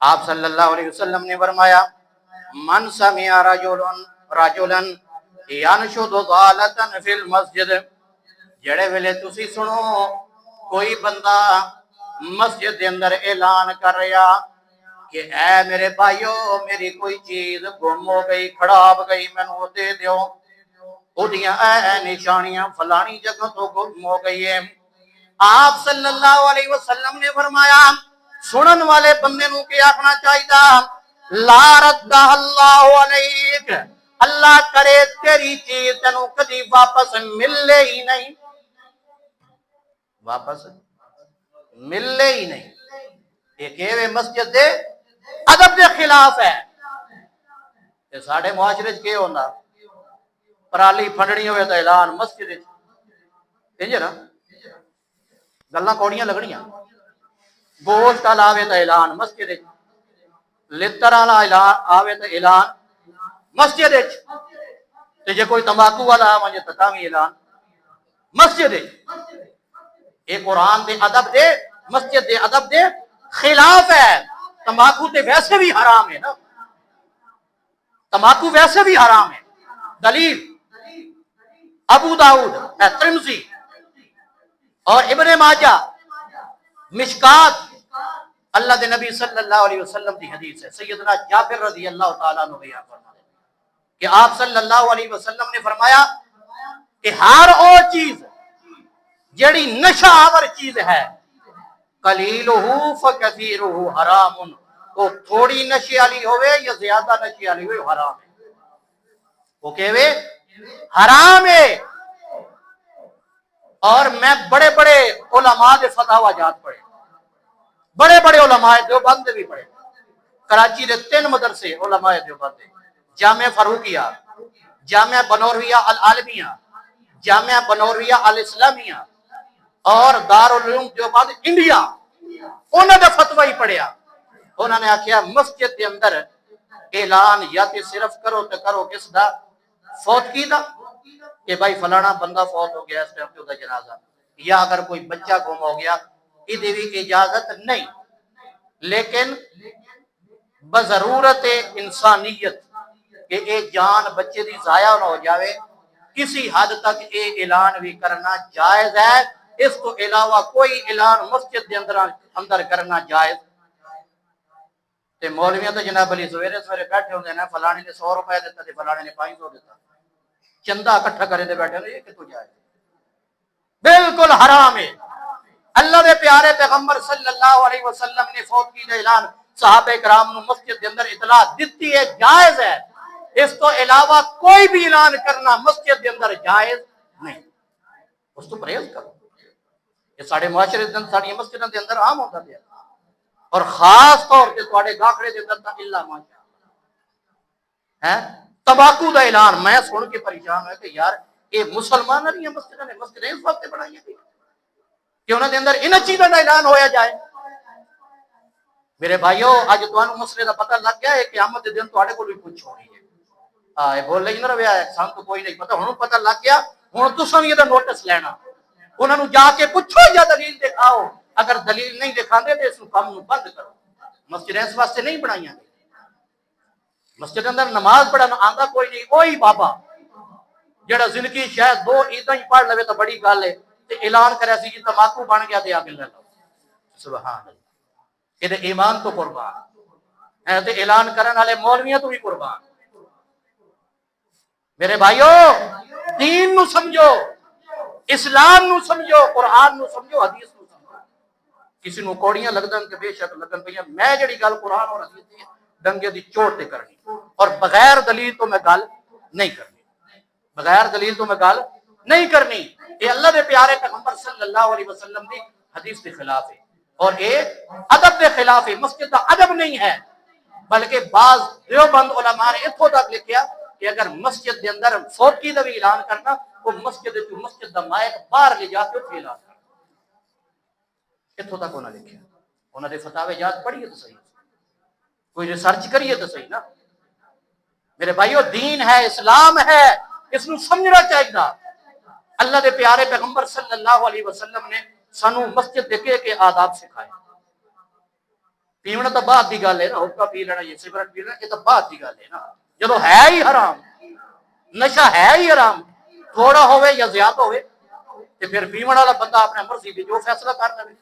آپ صلی اللہ علیہ وسلم نے فرمایا من سمع رجلا ينشد ضالة فی المسجد، جڑے ویلے تسی سنو کوئی بندہ مسجد دے اندر اعلان کر رہا کہ اے میرے بھائیو میری کوئی چیز گم ہو گئی خراب گئی مینوں دے دیو، اودیاں اے نشانیاں فلانی جگہ تو گم ہو گئی ہے، آپ صلی اللہ علیہ وسلم نے فرمایا سنن والے بندے نو کیا آخنا چاہیے، لا ردہ اللہ علیک، اللہ کرے تیری چیز تینوں کدی واپس ملے ہی نہیں، واپس ملے ہی نہیں۔ ایک ایوے مسجد دے ادب دے خلاف ہے کہ ساڑھے معاشرے کے ہونا پرالی پھنڈنی ہوئے تو اعلان مسجد انجھے نا گلنا کوڑیاں لگڑیاں، گوشت آوے تو اعلان مسجد لتر آوے تو اعلان مسجد جے کوئی تمباکو والا آوے تو تاوی اعلان مسجد۔ یہ قرآن دے ادب دے مسجد دے ادب دے خلاف ہے۔ تمباکو تے ویسے بھی حرام ہے نا، تمباکو ویسے بھی حرام ہے۔ دلیل ابو داؤد ترمذی اور ابن ماجہ مشکات، اللہ دے نبی صلی اللہ علیہ وسلم دی حدیث ہے، سیدنا جابر رضی اللہ تعالیٰ عنہ بیان فرماتے ہیں کہ آپ صلی اللہ علیہ وسلم نے فرمایا کہ ہر او چیز جڑی نشہ آور چیز ہے قلیلہ فکثیرہ حرام، وہ تھوڑی نشے والی ہوئے یا زیادہ نشے والی ہوئے حرام ہے، وہ کہوے حرام ہے۔ اور میں بڑے بڑے علماء دے فتاوی جات پڑھے، بڑے بڑے علماء دیوبند بھی پڑھے، کراچی دے 3 مدرسے علماء دیوبند، جامعہ فاروقیہ، جامعہ بنورویہ العالمیہ، جامعہ بنورویہ الاسلامیہ اور دارالعلوم دیوبند انڈیا، انہوں نے فتوی پڑھیا، انہوں نے آکھیا مسجد کے اندر اعلان یا تے صرف کرو تے کرو کس دا فوت کی دا کہ بھائی فلانا بندہ فوت ہو گیا اس ٹائم پہ دا جنازہ، یا اگر کوئی بچہ گم ہو گیا یہ بھی اجازت نہیں، لیکن بضرورت انسانیت کہ اے جان بچے دی ضائع نہ ہو جاوے کسی حد تک اے اعلان بھی کرنا جائز ہے، اس کو علاوہ کوئی اعلان مسجد دے اندر کرنا جائز۔ تے مولویاں تو جناب علی سویرے سویرے بیٹھے ہوندے ہیں فلانے نے 100 روپے دیتا تے فلانے نے 500 دیتا، چندہ اکٹھا کرے دے بیٹھے یہ کتوں جائے، بالکل حرام ہے۔ اللہ دے پیارے پیغمبر صلی اللہ علیہ وسلم نے فوت کی اعلان صحابہ کرام نو مسجد کے اندر اطلاع دیتی ہے، جائز ہے، اس تو علاوہ کوئی بھی اعلان کرنا مسجد کے اندر جائز نہیں، اس تو پرہیز کرو۔ یہ ساڑھے معاشرے دن ساڑھی مسجدوں کے اندر عام ہوتا ہے، اور خاص طور پہ تواڈے گاکھڑے دے اندر تا اللہ ماشاء ہے تمباکو دا اعلان۔ میں سن کے پریشان ہے کہ یار یہ مسلمان نہیں مسجدوں نے مسجدیں اس وقت بنائی ہیں کہ انہوں نے اندر ان چیزوں کا اعلان ہویا جائے۔ میرے بھائیو اج تانوں مسئلے دا پتہ لگ گیا ہے کہ قیامت دے دن تواڈے کول بھی پوچھ ہونی ہے، بول لئی نہ رویا سان تو کوئی نہیں پتہ، ہن پتہ لگ گیا، ہن تساں بھی دا نوٹس لینا، انہاں نوں جا کے پوچھو یا دلیل دکھاؤ، اگر دلیل نہیں دکھاندے تے اس کام نوں بند کرو۔ مسجد اس واسطے نہیں بنائیاں، مسجد اندر نماز پڑھنا آندا کوئی نہیں، وہی بابا جڑا زندگی شاید 2 عیداں ہی پڑھ لوے تو بڑی گل ہے تے اعلان کرے سی جی تماکو بن گیا تے آ کے لے لو، سبحان اللہ، یہ ایمان تو قربان ہے تے اعلان کرن والے مولویاں تو بھی قربان۔ میرے بھائیو دین نو سمجھو، اسلام نو سمجھو، قرآن نو سمجھو، حدیث نو سمجھو۔ کسی نو کوڑیاں لگدن کہ بے شک لگن پہ میں جڑی گل قرآن اور حدیث دی ڈنگے دی چوٹ تے کرنی، اور بغیر دلیل تو میں گل نہیں کرنی، بغیر دلیل تو میں گل نہیں کرنی۔ یہ اللہ دے پیارے پیغمبر صلی اللہ علیہ وسلم دی حدیث کے خلاف ہے، اور یہ ادب کے خلاف ہے، مسجد کا ادب نہیں ہے۔ بلکہ بعض دیوبند علماء نے اتھوں تک لکھیا کہ اگر مسجد دے اندر فوتگی دا بھی اعلان کرنا وہ مسجد دا مائک باہر لے جا کے اتھے اعلان کرنا، اتھوں تک انہوں نے لکھیا۔ انہوں نے فتاوی جات پڑھیے تو صحیح، کوئی ریسرچ کریے تو صحیح نا۔ میرے بھائیو دین ہے، اسلام ہے، اس نو سمجھنا چاہیے۔ اللہ دے پیارے پیغمبر صلی اللہ علیہ وسلم نے سانو مسجد دے کے آداب سکھائے، پیونا تو بعد کی گل ہے نا، حقہ پی لینا یا سگریٹ پی لینا یہ تو بعد کی گل ہے نا، جدو ہے ہی حرام، نشہ ہے ہی حرام، تھوڑا ہوئے یا زیادہ ہوئے تو پھر پیون والا بندہ اپنے مرضی بھی جو فیصلہ کر لے۔